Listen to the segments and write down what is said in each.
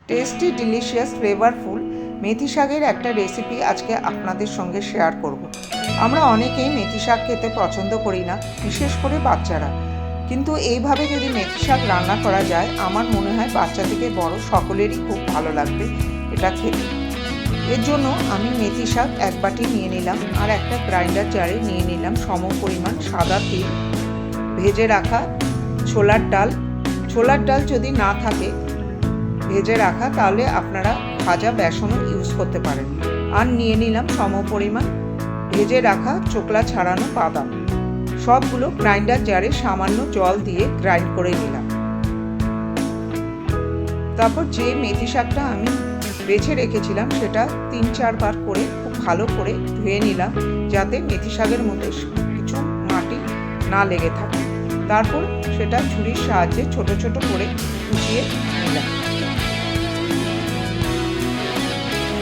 Tasty delicious flavourful মেথি শাকের একটা recipe আজকে আপনাদের সঙ্গে শেয়ার করব। আমরা অনেকেই মেথি শাক খেতে পছন্দ করি না, বিশেষ করে বাচ্চারা, কিন্তু এইভাবে যদি মেথি শাক রান্না করা যায় আমার মনে হয় বাচ্চা থেকে বড় সকলেরই খুব ভালো লাগবে এটা খেতে। এর জন্য আমি মেথি শাক এক বাটি নিয়ে নিলাম, আর একটা গ্রাইন্ডার জারে নিয়ে নিলাম সম পরিমাণ সাদা তিল, ভেজে রাখা ছোলার ডাল যদি না থাকে ভেজে রাখা তাহলে আপনারা ভাজা বেসনও ইউজ করতে পারেন, আর নিয়ে নিলাম সম পরিমাণ ভেজে রাখা চোকলা ছাড়ানো বাদাম। সবগুলো গ্রাইন্ডার জারে সামান্য জল দিয়ে গ্রাইন্ড করে নিলাম। তারপর যে মেথি শাকটা আমি বেছে রেখেছিলাম সেটা 3-4 বার করে খুব ভালো করে ধুয়ে নিলাম, যাতে মেথি শাকের মধ্যে কিছু মাটি না লেগে থাকে। তারপর সেটা ছুরির সাহায্যে ছোট ছোট করে কুচিয়ে নিলাম।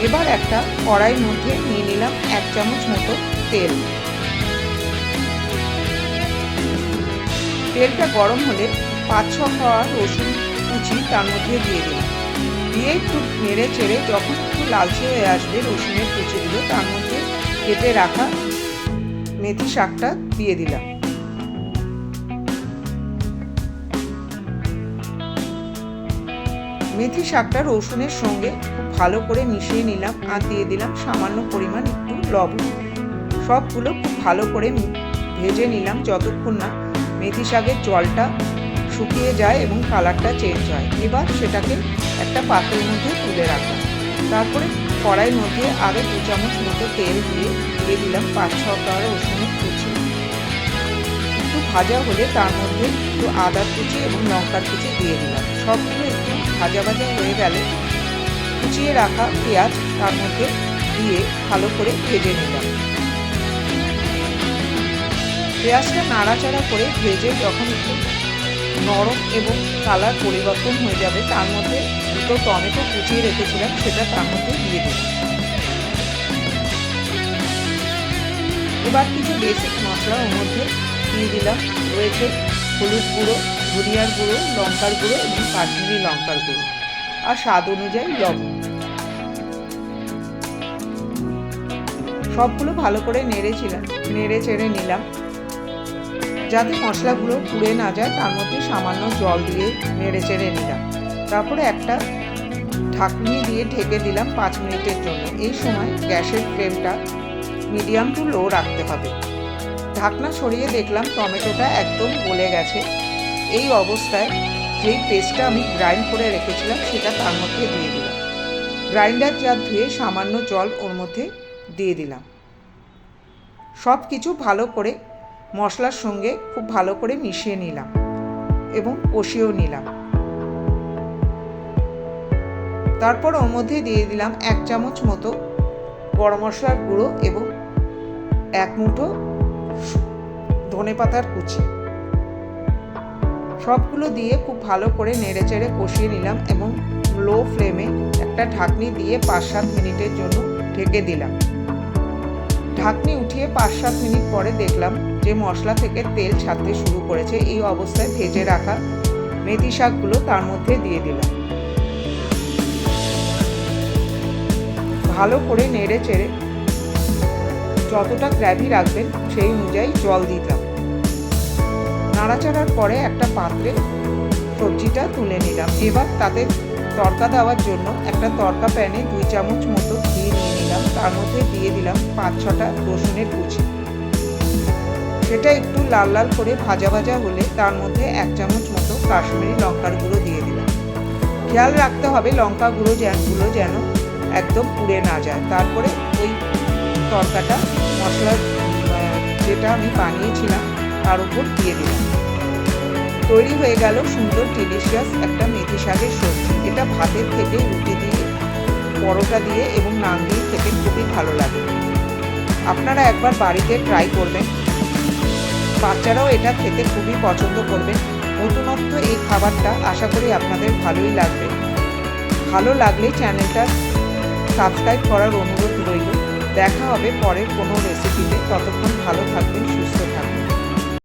এবার একটা কড়াইয়ের মধ্যে নিয়ে নিলাম 1 চামচ মতো তেল। তেলটা গরম হলে 5-6 কোয়া রসুন কুচি তার মধ্যে দিয়ে দিলাম। দিয়ে একটু নেড়ে চেড়ে যখন একটু লালচে হয়ে আসবে রসুনের কুচিগুলো, তার মধ্যে কেটে রাখা মেথি শাকটা দিয়ে দিলাম। মেথি শাকটা রসুনের সঙ্গে খুব ভালো করে মিশিয়ে নিলাম, আর দিয়ে দিলাম সামান্য পরিমাণ একটু লবণ। সবগুলো খুব ভালো করে ভেজে নিলাম যতক্ষণ না মেথি শাকের জলটা শুকিয়ে যায় এবং কালারটা চেঞ্জ হয়। এবার সেটাকে একটা পাত্রের মধ্যে তুলে রাখলাম। তারপরে কড়াইয়ের মধ্যে আরও 2 চামচ মতো তেল দিয়ে দিলাম 5-6 কোয়া রসুনের কুচি। একটু ভাজা হলে তার মধ্যে একটু আদার কুচি এবং লঙ্কার কুচি দিয়ে দিলাম। সবগুলো একটু ভাজা হয়ে গেলে কুচিয়ে রাখা পেঁয়াজ তার মধ্যে দিয়ে ভালো করে ভেজে নিলাম। পেঁয়াজটা নাড়াচাড়া করে ভেজে যখন একটু নরম এবং কালার পরিবর্তন হয়ে যাবে, তার মধ্যে 2টো টমেটো কুচিয়ে রেখেছিলাম সেটা তার মধ্যে দিয়ে দিলাম। এবার কিছু বেসিক মশলা ওর মধ্যে দিয়ে দিলাম। রয়েছে হলুদ গুঁড়ো, ধনিয়ার গুঁড়ো, লঙ্কার গুঁড়ো এবং কাশ্মীরি লঙ্কার গুঁড়ো, আর স্বাদ অনুযায়ী লবণ। সবগুলো ভালো করে নেড়ে চেড়ে নিলাম, যাতে মশলাগুলো পুড়ে না যায়। তার মধ্যে সামান্য জল দিয়ে নেড়ে চেড়ে নিলাম। তারপরে একটা ঢাকনি দিয়ে ঢেকে দিলাম 5 মিনিটের জন্য। এই সময় গ্যাসের ফ্লেমটা মিডিয়াম টু লো রাখতে হবে। ঢাকনা সরিয়ে দেখলাম টমেটোটা একদম গলে গেছে। এই অবস্থায় যেই পেস্টটা আমি গ্রাইন্ড করে রেখেছিলাম সেটা তার মধ্যে দিয়ে দিলাম। গ্রাইন্ডার জার ধুয়ে সামান্য জল ওর মধ্যে দিয়ে দিলাম। সব কিছু ভালো করে মশলার সঙ্গে খুব ভালো করে মিশিয়ে নিলাম এবং কষিয়েও নিলাম। তারপর ওর মধ্যে দিয়ে দিলাম 1 চামচ মতো গরম মশলার গুঁড়ো এবং 1 মুঠো ধনেপাতার কুচি। সবগুলো দিয়ে খুব ভালো করে নেড়ে চেড়ে কষিয়ে নিলাম এবং লো ফ্লেমে একটা ঢাকনি দিয়ে 5-7 মিনিটের জন্য ঢেকে দিলাম। ঢাকনি উঠিয়ে 5-7 মিনিট পরে দেখলাম যে মশলা থেকে তেল ছাড়তে শুরু করেছে। এই অবস্থায় ভেজে রাখা মেথি শাকগুলো তার মধ্যে দিয়ে দিলাম। ভালো করে নেড়ে চেড়ে যতটা গ্রেভি রাখবেন সেই অনুযায়ী জল দিলাম। নাড়াচাড়ার পরে একটা পাত্রে সবজিটা তুলে নিলাম। এবার তাতে তড়কা দেওয়ার জন্য একটা তড়কা প্যানে 2 চামচ মতো ঘি নিয়ে নিলাম। তার মধ্যে দিয়ে দিলাম 5-6টা রসুনের কুচি। সেটা একটু লাল লাল করে ভাজা হলে তার মধ্যে 1 চামচ মতো কাশ্মীরি লঙ্কার গুঁড়ো দিয়ে দিলাম। খেয়াল রাখতে হবে লঙ্কাগুলো যেন একদম পুড়ে না যায়। তারপরে ওই তড়কাটা মশলা যেটা আমি বানিয়েছিলাম তার উপর দিয়ে দিলাম। তৈরি হয়ে গেল সুন্দর ডিলিশিয়াস একটা মেথি শাকের সবজি। এটা ভাতের থেকে, রুটি দিয়ে, পরোটা দিয়ে এবং নান দিয়ে খেতে খুবই ভালো লাগে। আপনারা একবার বাড়িতে ট্রাই করবেন, বাচ্চারাও এটা খেতে খুবই পছন্দ করবেন। নতুনত্ব এই খাবারটা আশা করি আপনাদের ভালোই লাগবে। ভালো লাগলে চ্যানেলটা সাবস্ক্রাইব করার অনুরোধ রইল। দেখা হবে পরের কোনো রেসিপিতে। ততক্ষণ ভালো থাকবেন, সুস্থ থাকবেন।